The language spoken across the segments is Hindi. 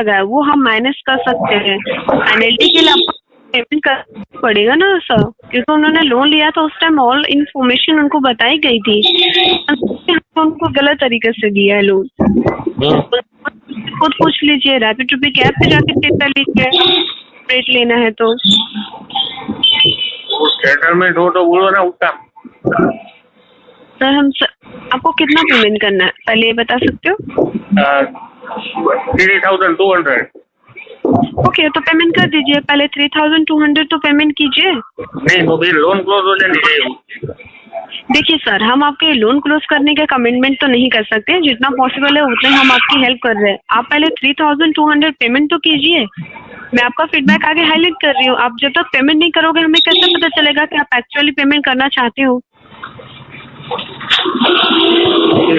लगा है वो हम माइनस कर सकते हैं। पेनल्टी के लिए आपको पेमेंट करना पड़ेगा ना सर, क्योंकि उन्होंने लोन लिया था उस टाइम ऑल इन्फॉर्मेशन उनको बताई गई थी, उनको गलत तरीके से दिया है लोन। खुद पूछ लीजिए, रैपिड रुपी के ऐप पे जाके चेक कर लीजिए रेट लेना है तो। सेटलमेंट हो तो बोलो ना उसका। सर आपको कितना पेमेंट करना है पहले ये बता सकते हो? 3200। ओके तो पेमेंट कर दीजिए, पहले 3200 तो पेमेंट कीजिए। नहीं तो फिर लोन क्लोज हो जानी चाहिए। देखिए सर, हम आपके लोन क्लोज करने का कमिटमेंट तो नहीं कर सकते, जितना पॉसिबल है उतना हम आपकी हेल्प कर रहे हैं। आप पहले 3200 पेमेंट तो कीजिए। मैं आपका फीडबैक आगे हाईलाइट कर रही हूँ। आप जब तक पेमेंट नहीं करोगे हमें कैसे पता चलेगा कि आप एक्चुअली पेमेंट करना चाहते हो?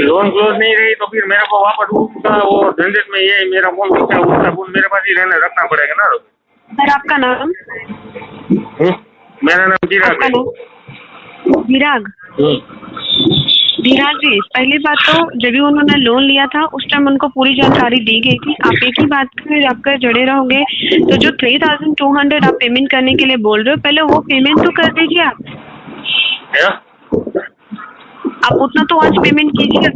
लोन क्लोज नहीं रही तो फिर मेरे को वापस उसका वो झंझट में ये मेरा फोन उसका फोन मेरे पास ही रहने रखना पड़ेगा ना। सर आपका नाम? मेरा नाम चिराग है। विराग? धीराज जी, पहली बात तो जब भी उन्होंने लोन लिया था उस टाइम उनको पूरी जानकारी दी गई थी। आप एक ही बात में आपका जड़े रहोगे तो जो 3200 आप पेमेंट करने के लिए बोल रहे हो, पहले वो पेमेंट तो कर दीजिए आप उतना तो आज पेमेंट कीजिए।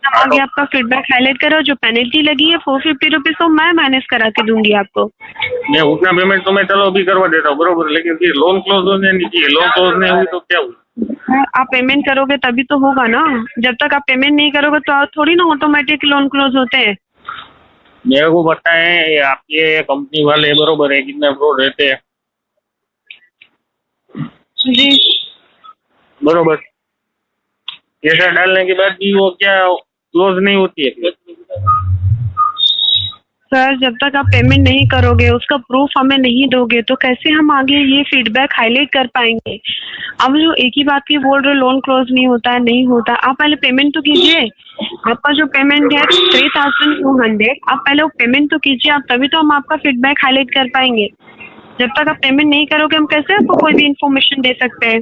हम आगे आपका फीडबैक हाईलाइट करो। जो पेनल्टी लगी है 450 रुपीज तो मैं माइनस करा के दूंगी आपको। मैं उतना पेमेंट तो मैं चलो अभी करवा देता हूँ बरोबर, लेकिन फिर लोन क्लोज होने नहीं चाहिए। लोन क्लोज नहीं हुई तो क्या हुई? आप पेमेंट करोगे तभी तो होगा ना। जब तक आप पेमेंट नहीं करोगे तो थोड़ी ना ऑटोमेटिक लोन क्लोज होते हैं। मेरे को पता है आपके कंपनी वाले बरोबर है कितने फ्रॉड रहते हैं। जी बरोबर। पैसा डालने के बाद भी वो क्या क्लोज नहीं होती है? सर जब तक आप पेमेंट नहीं करोगे, उसका प्रूफ हमें नहीं दोगे तो कैसे हम आगे ये फीडबैक हाईलाइट कर पाएंगे? अब जो एक ही बात की बोल रहे हो लोन क्लोज नहीं होता है, नहीं होता, आप पहले पेमेंट तो कीजिए। आपका जो पेमेंट है 3200, आप पहले वो पेमेंट तो कीजिए, आप तभी तो हम आपका फीडबैक हाईलाइट कर पाएंगे। जब तक आप पेमेंट नहीं करोगे हम कैसे आपको कोई भी इंफॉर्मेशन दे सकते हैं?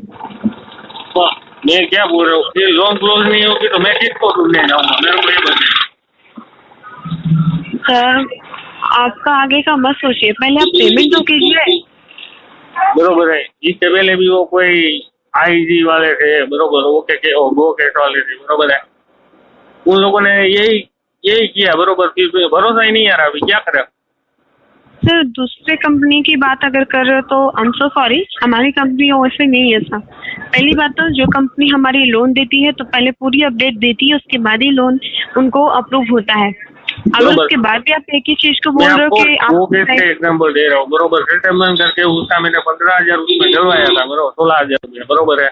मैं क्या बोल रहा हूँ, फिर लोन क्लोज नहीं होगी तो मैं किसको ढूंढने जाऊंगा? मेरे को ये बताइए। सर आपका आगे का मत सोचिए, पहले आप पेमेंट तो कीजिए। बरोबर है। इससे पहले भी वो कोई आईजी वाले थे बरोबर, वो गो कैश वाले थे बरोबर है। उन लोगों ने यही किया बरोबर, फिर भरोसा ही नहीं आ रहा। अभी क्या करें? सर दूसरे कंपनी की बात अगर कर रहे हो तो आई एम सो सॉरी, हमारी कंपनी वैसे नहीं है सर। पहली बात तो जो कंपनी हमारी लोन देती है तो पहले पूरी अपडेट देती है, उसके बाद ही लोन उनको अप्रूव होता है। अगर उसके बाद भी आप एक ही चीज को बोल रहे हो कि वो कैसे एग्जाम्पल दे रहा हूँ बरोबर। सेटलमेंट करके उसका मैंने 15,000 उसमें डलवाया था बरोबर, 16,000 रुपया बरोबर है।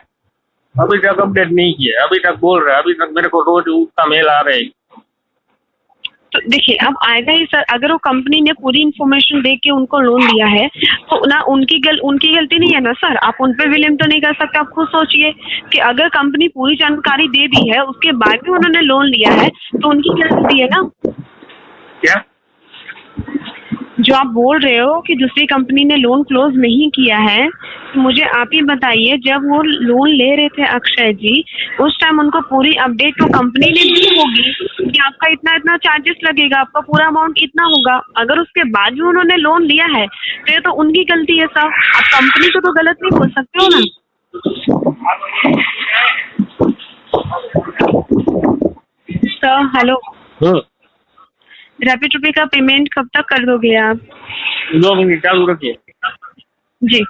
अभी तक अपडेट नहीं किया, अभी तक बोल रहा है, अभी तक मेरे को रोज उसका मेल आ रहा है। तो देखिए अब आएगा ही सर। अगर वो कंपनी ने पूरी इन्फॉर्मेशन दे के उनको लोन दिया है तो ना उनकी गलती नहीं है ना सर। आप उन पे विलेम तो नहीं कर सकते। आप खुद सोचिए कि अगर कंपनी पूरी जानकारी दे दी है उसके बाद भी उन्होंने लोन लिया है तो उनकी गलती है ना। क्या जो आप बोल रहे हो कि दूसरी कंपनी ने लोन क्लोज नहीं किया है, तो मुझे आप ही बताइए, जब वो लोन ले रहे थे अक्षय जी उस टाइम उनको पूरी अपडेट तो कंपनी ने दी होगी कि आपका इतना इतना चार्जेस लगेगा, आपका पूरा अमाउंट इतना होगा। अगर उसके बाद भी उन्होंने लोन लिया है तो ये तो उनकी गलती है सर। आप कंपनी को तो गलत नहीं बोल सकते हो ना। सर हेलो, रैपिड रुपी का पेमेंट कब तक कर दोगे आप? 2 मिनट चालू रखिए। जी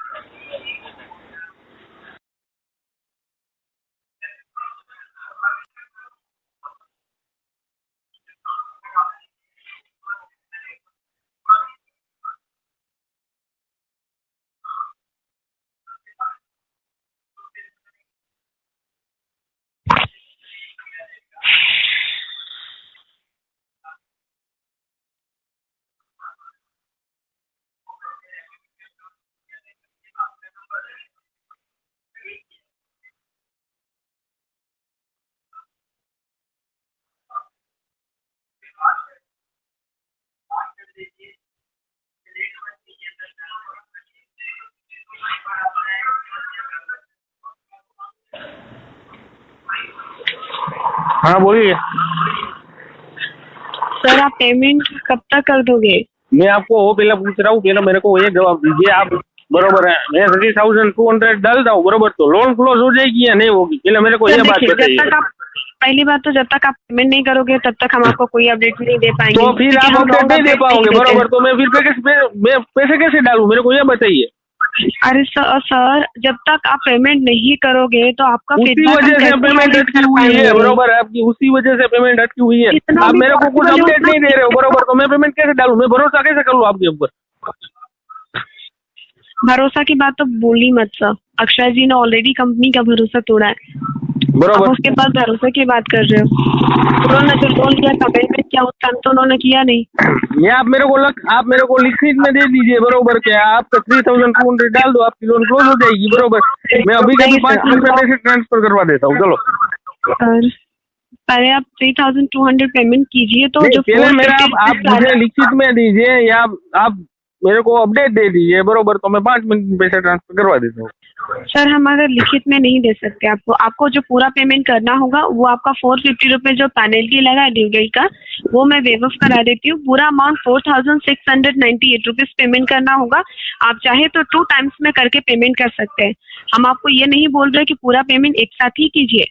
हाँ बोलिए। सर आप पेमेंट कब तक कर दोगे? मैं आपको वो पहले पूछ रहा हूँ, पहले मेरे को ये जवाब दीजिए आप। बरोबर है, मैं 3200 डालता हूँ बरोबर, तो लोन क्लोज हो जाएगी या नहीं होगी, पहले मेरे को सर ये बात देखिए, बताइए। जब तक आप पहली बात तो जब तक आप पेमेंट नहीं करोगे तब तक हम आपको कोई अपडेट नहीं दे पाएंगे। तो फिर क्योंकि आप हम अपडेट wrong नहीं दे update पाओगे देते। बरोबर, तो मैं फिर मैं पैसे कैसे डालूं, मेरे को ये बताइए। अरे सर जब तक आप पेमेंट नहीं करोगे तो आपका उसी फीडबैक हम वजह से कैसे पेमेंट एनालाइज अटकी कर हुई है पाएंगे? बरोबर है, आपकी उसी वजह से पेमेंट अटकी हुई है। जितना आप भी मेरे को कुछ possible है अपडेट उतना नहीं दे रहे हो बरोबर, तो मैं पेमेंट कैसे डालूं, मैं भरोसा कैसे कर लूं आपके ऊपर। भरोसा की बात तो बोली मत सर। अक्षय जी ने ऑलरेडी कंपनी का भरोसा तोड़ा है, आप बरोबर, उसके पास भरोसा की बात कर रहे हो। उन्होंने जो लोन लिया था पेमेंट किया उस टाइम तो उन्होंने किया नहीं। ये आप मेरे को लिखित में दे दीजिए बरोबर, क्या आप 3200 डाल दो, आपकी लोन क्लोज हो जाएगी बरोबर। मैं अभी के अभी 5 मिनट में पैसे ट्रांसफर करवा देता हूँ, चलो। सर पहले आप 3200 पेमेंट कीजिए, तो नहीं, जो पहले मेरा आप 450 मुझे लिखित में दीजिए या आप मेरे को अपडेट दे दीजिए बरोबर, तो मैं 5 मिनट में पैसे ट्रांसफर करवा देता हूँ। सर हम अगर लिखित में नहीं दे सकते आपको, आपको जो पूरा पेमेंट करना होगा वो आपका 450 रुपए जो पेनल्टी लगा है ड्यू डेट का, वो मैं वेव ऑफ करा देती हूँ। पूरा अमाउंट 4698 रुपीज पेमेंट करना होगा। आप चाहे तो 2 टाइम्स में करके पेमेंट कर सकते हैं। हम आपको ये नहीं बोल रहे कि पूरा पेमेंट एक साथ ही कीजिए।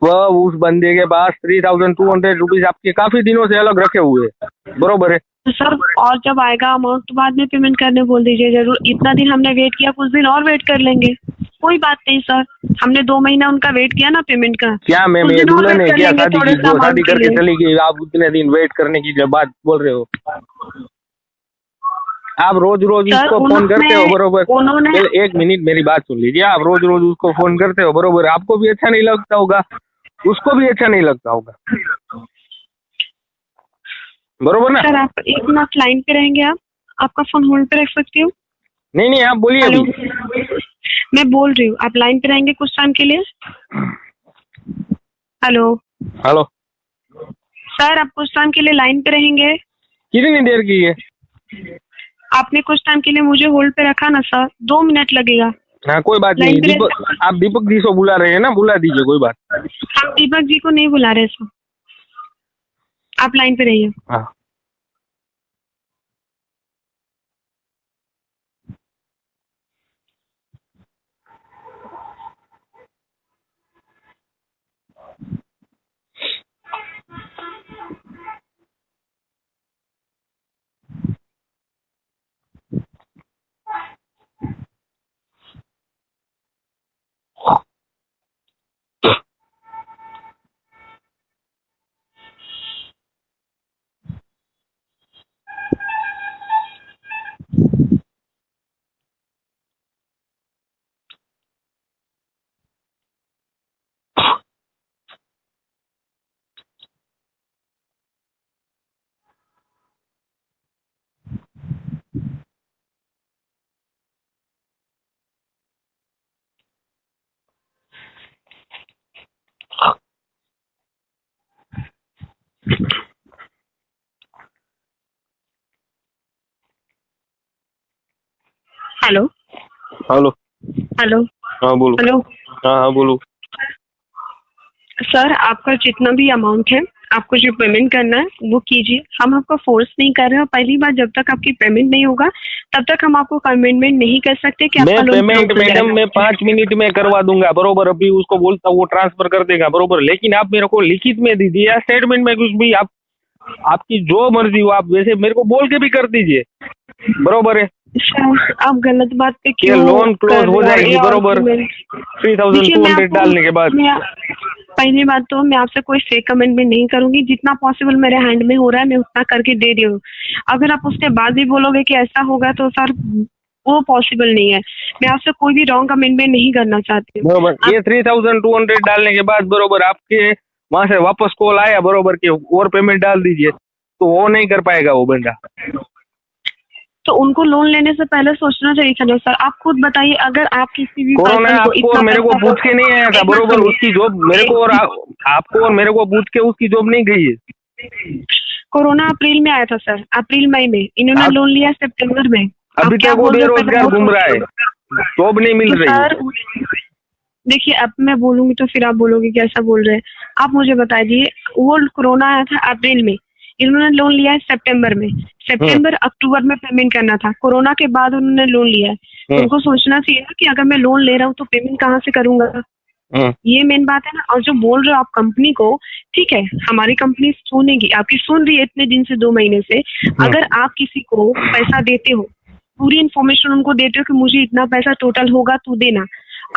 वह उस बंदे के पास 3200 रुपीज आपके काफी दिनों से अलग रखे हुए हैं बरोबर है। तो सर और जब आएगा अमाउंट तो बाद में पेमेंट करने बोल दीजिए। जरूर इतना दिन हमने वेट किया, कुछ दिन और वेट कर लेंगे, कोई बात नहीं सर। हमने 2 महीना उनका वेट किया ना पेमेंट का। क्या मैं कुछ दिन और दुल्हन वेट है कर क्या, लेंगे शादी थोड़े की से जो शादी अमाउंट के करके लिए। चली गई, आप उतने दिन वेट करने की जो बात बोल रहे हो। आप रोज रोज सर, उसको फोन करते हो बरोबर, उन्होंने- एक मिनट मेरी बात सुन लीजिए। आप रोज रोज उसको फोन करते हो बरोबर, आपको भी अच्छा नहीं लगता होगा, उसको भी अच्छा नहीं लगता होगा बरोबर ना। सर आप एक मिनट लाइन पे रहेंगे, आप आपका फोन होल्ड पे रख सकती हूँ? नहीं नहीं, आप बोलिए हेलो, अभी। मैं बोल रही हूँ, आप लाइन पे रहेंगे कुछ टाइम के लिए? हेलो हेलो सर, आप कुछ टाइम के लिए लाइन पे रहेंगे? कितनी देर की है? आपने कुछ टाइम के लिए मुझे होल्ड पे रखा ना सर, 2 मिनट लगेगा। हाँ कोई बात नहीं, लाइन पे दीपक, आप दीपक जी को बुला रहे हैं ना, बुला दीजिए, कोई बात। हम दीपक जी को नहीं बुला रहे सर, आप लाइन पे रहिए। हाँ हेलो हेलो हेलो हाँ बोलो। हेलो हाँ हाँ बोलो। सर, आपका जितना भी अमाउंट है, आपको जो पेमेंट करना है वो कीजिए। हम आपको फोर्स नहीं कर रहे हैं। पहली बात, जब तक आपकी पेमेंट नहीं होगा तब तक हम आपको कमिटमेंट नहीं कर सकते कि मैं आपका लोन पेमेंट मैडम मैं 5 मिनट में करवा दूंगा बरोबर, अभी उसको बोलता हूँ वो ट्रांसफर कर देगा बरोबर, लेकिन आप मेरे को लिखित में दीजिए या स्टेटमेंट में कुछ भी, आप आपकी जो मर्जी हो, आप वैसे मेरे को बोल के भी कर दीजिए बरोबर है। आप गलत बात पे ये क्यों लोन क्लोज हो जाएगी बरोबर देखिए, 3200 डालने के बाद। पहली बात तो मैं आपसे कोई फेक कमेंट भी नहीं करूंगी। जितना पॉसिबल मेरे हैंड में हो रहा है मैं उतना करके दे रही हूँ। अगर आप उसके बाद भी बोलोगे कि ऐसा होगा तो सर वो पॉसिबल नहीं है। मैं आपसे कोई भी रॉन्ग कमेंटमेंट नहीं करना चाहती हूँ। बरोबर, ये 3200 डालने के बाद बरोबर आपके वहां से वापस कॉल आया बरोबर कि और पेमेंट डाल दीजिए, तो वो नहीं कर पाएगा वो बंदा। तो उनको लोन लेने से पहले सोचना चाहिए था ना सर। आप खुद बताइए, अगर आप किसी भी कोरोना person को आपको इतना और मेरे को पैसा- पूछ के नहीं आया था बरोबर, उसकी जॉब मेरे को और आपको और मेरे को पूछ के उसकी जॉब नहीं गई है। कोरोना अप्रैल में आया था सर, अप्रैल मई में। इन्होंने लोन लिया सितंबर में। अभी तक वो बेरोजगार घूम रहा है, जॉब नहीं मिल रही है। सर देखिए, अब मैं बोलूंगी तो फिर आप बोलोगे कि ऐसा बोल रहे हैं। आप मुझे बता दीजिए, वो कोरोना आया था अप्रैल में, इन्होंने लोन लिया है सितंबर में, सितंबर अक्टूबर में पेमेंट करना था, कोरोना के बाद उन्होंने लोन लिया है। उनको सोचना चाहिए ना कि अगर मैं लोन ले रहा हूँ तो पेमेंट कहाँ से करूंगा, ये मेन बात है ना। और जो बोल रहे हो आप कंपनी को, ठीक है हमारी कंपनी सुनेगी, आपकी सुन रही है इतने दिन से, 2 महीने से। अगर आप किसी को पैसा देते हो, पूरी इन्फॉर्मेशन उनको देते हो कि मुझे इतना पैसा टोटल होगा तू देना,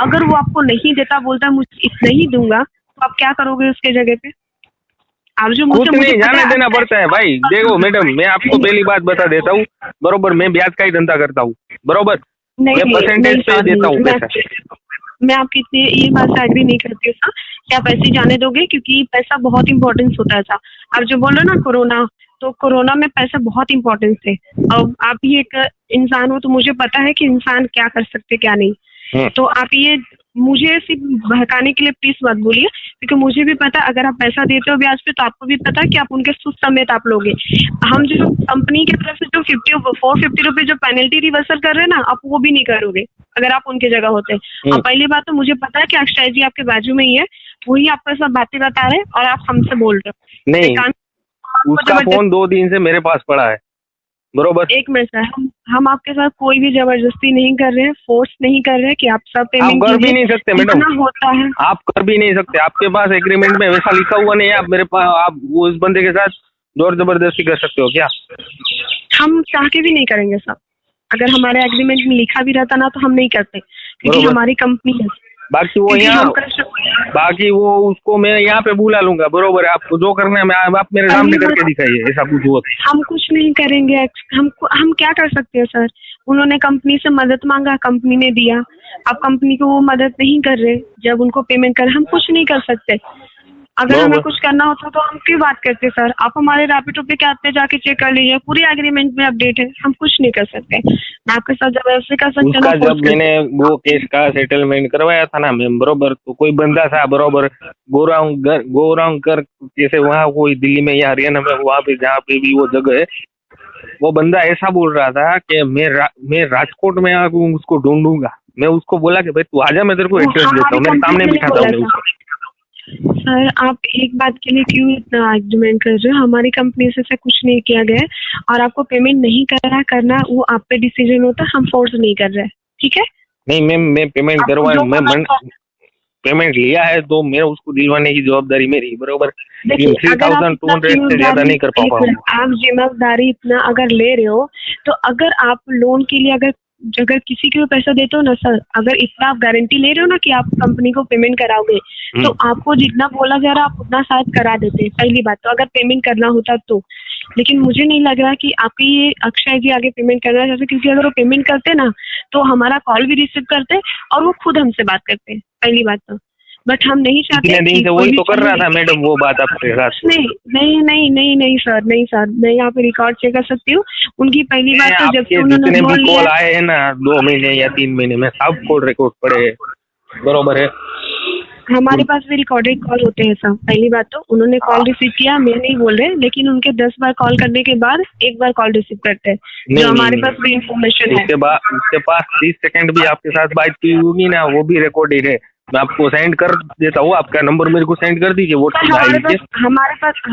अगर वो आपको नहीं देता, बोलता मुझे इतना ही दूंगा, तो आप क्या करोगे उसके जगह पे? आप जो कुछ नहीं, जाने देना पड़ता है भाई। देखो मैडम, मैं आपको पहली बात बता देता हूँ, बरोबर, मैं ब्याज का ही धंधा करता हूँ, बरोबर, मैं परसेंटेज पे देता हूँ पैसा। मैं आपकी इतनी ये बात से एग्री नहीं करती हूँ सर कि आप ऐसे जाने दोगे, क्योंकि पैसा बहुत इंपॉर्टेंस होता था। आप जो बोल रहे हो ना कोरोना, तो कोरोना में पैसा बहुत इंपॉर्टेंस थे। और आप ही एक इंसान हो तो मुझे पता है कि इंसान क्या कर सकते क्या नहीं। तो आप ये मुझे सिर्फ बहकाने के लिए प्लीज मत बोलिए, क्योंकि मुझे भी पता अगर आप पैसा देते हो ब्याज पे तो आपको भी पता है कि आप उनके सुद समेत आप लोगे। हम जो कंपनी की तरफ से जो 450 रुपए जो पेनल्टी रिवर्सल कर रहे हैं ना, आप वो भी नहीं करोगे अगर आप उनके जगह होते। और पहली बात तो मुझे पता है कि अक्षय जी आपके बाजू में ही है, वही आपको सब बातें बता रहे हैं और आप हमसे बोल रहे हो। नहीं, उसका फोन 2 दिन से मेरे पास पड़ा है, बरोबर। एक मिनट सर, हम आपके साथ कोई भी जबरदस्ती नहीं कर रहे हैं, फोर्स नहीं कर रहे हैं कि आप सब पेमेंट आप कर भी नहीं सकते मैडम, होता है आप कर भी नहीं सकते। आपके पास एग्रीमेंट में वैसा लिखा हुआ नहीं है। आप मेरे पास, आप वो इस बंदे के साथ जोर जबरदस्ती कर सकते हो क्या? हम चाह के भी नहीं करेंगे सर। अगर हमारे एग्रीमेंट में लिखा भी रहता ना तो हम नहीं करते, क्योंकि हमारी कंपनी है। बाकी वो यहाँ, बाकी वो उसको मैं यहाँ पे बुला लूंगा, बरोबर है। आपको जो करना है मैं, आप मेरे सामने करके दिखाइए, ऐसा कुछ हुआ। हम कुछ नहीं करेंगे, हम क्या कर सकते हैं सर? उन्होंने कंपनी से मदद मांगा, कंपनी ने दिया, आप कंपनी को वो मदद नहीं कर रहे, जब उनको पेमेंट कर, हम कुछ नहीं कर सकते। अगर हमें कुछ करना होता तो हम क्यों बात करते सर? आप हमारे रैपिडो पे क्या आते जाके चेक कर लीजिए, पूरी एग्रीमेंट में अपडेट है, हम कुछ नहीं कर सकते। मैं आपके साथ जब ऐसे कर सकते ना, जब मैंने वो केस का सेटलमेंट करवाया था ना मैम, बरोबर, तो कोई बंदा था, बरोबर, गोरांग कर जैसे वहाँ कोई दिल्ली में या हरियाणा में, वहाँ पे जहाँ पे भी वो जगह है, वो बंदा ऐसा बोल रहा था कि मैं राजकोट में आकर उसको ढूंढूंगा। मैं उसको बोला कि भाई तू आजा, मैं तेरे को एड्रेस देता हूँ, मेरे सामने बिठाता हूँ उसको। सर आप एक बात के लिए क्यों इतना आर्ग्यूमेंट कर रहे हो? हमारी कंपनी से कुछ नहीं किया गया है, और आपको पेमेंट नहीं करना वो आप पे डिसीजन होता है, हम फोर्स नहीं कर रहे हैं, ठीक है? नहीं मैम, मैं पेमेंट करवा, मैं पेमेंट लिया है तो मैं उसको दिलवाने की जवाबदारी मेरी, बरोबर। 3200 से ज्यादा नहीं कर पाऊंगा। आप जिम्मेदारी इतना अगर ले रहे हो, तो अगर आप लोन के लिए अगर किसी को पैसा देते हो ना सर, अगर इतना आप गारंटी ले रहे हो ना कि आप कंपनी को पेमेंट कराओगे, तो आपको जितना बोला जा रहा है आप उतना शायद करा देते, पहली बात तो, अगर पेमेंट करना होता तो। लेकिन मुझे नहीं लग रहा कि आपके ये अक्षय जी आगे पेमेंट करना चाहते, क्योंकि अगर वो पेमेंट करते ना तो हमारा कॉल भी रिसीव करते और वो खुद हमसे बात करते, पहली बात तो। बट हम नहीं चाहते। दिन से वही तो कर रहा था मैडम, वो बात आपके साथ। नहीं सर, मैं यहाँ पे रिकॉर्ड चेक कर सकती हूँ। उनकी पहली बात तो जब से उन्होंने जितने भी कॉल आए हैं ना 2 महीने या 3 महीने में, सब कॉल रिकॉर्ड पड़े हैं, बरोबर है। हमारे पास भी रिकॉर्डेड कॉल होते हैं सब। पहली बात तो उन्होंने कॉल रिसीव किया, मैं नहीं बोल रहे, लेकिन उनके 10 बार कॉल करने के बाद 1 बार कॉल रिसीव करते हैं, जो हमारे पास भी इंफॉर्मेशन है। उसके पास 30 सेकंड भी आपके साथ बात की होगी ना, वो भी रिकॉर्डेड है। मैं आपको सेंड कर देता हूँ, आपका नंबर मेरे को सेंड कर दीजिए। वो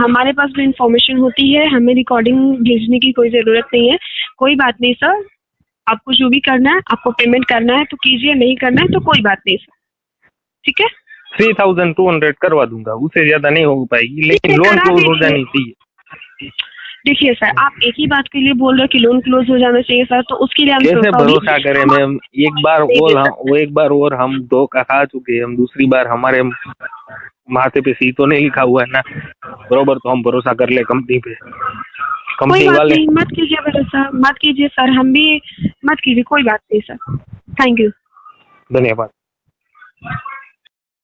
हमारे पास भी इंफॉर्मेशन होती है, हमें रिकॉर्डिंग भेजने की कोई जरूरत नहीं है। कोई बात नहीं सर, आपको जो भी करना है, आपको पेमेंट करना है तो कीजिए, नहीं करना है तो कोई बात नहीं सर, ठीक है? 3200 करवा दूंगा, उससे ज्यादा नहीं हो पाएगी, लेकिन लोन क्लोज हो जानी चाहिए। देखिए सर, आप एक ही बात के लिए बोल रहे हो कि लोन क्लोज हो जाना चाहिए सर, तो उसके लिए हम कैसे भरोसा करें मैम? एक बार और हम धोखा खा चुके हैं, हम दूसरी बार हमारे माथे पे सी तो नहीं लिखा हुआ है ना, बरोबर, तो हम भरोसा कर ले कंपनी पे। कंपनी वाले मत कीजिए भरोसा, मत कीजिए सर, हम भी मत कीजिए, कोई बात नहीं सर। थैंक यू, धन्यवाद।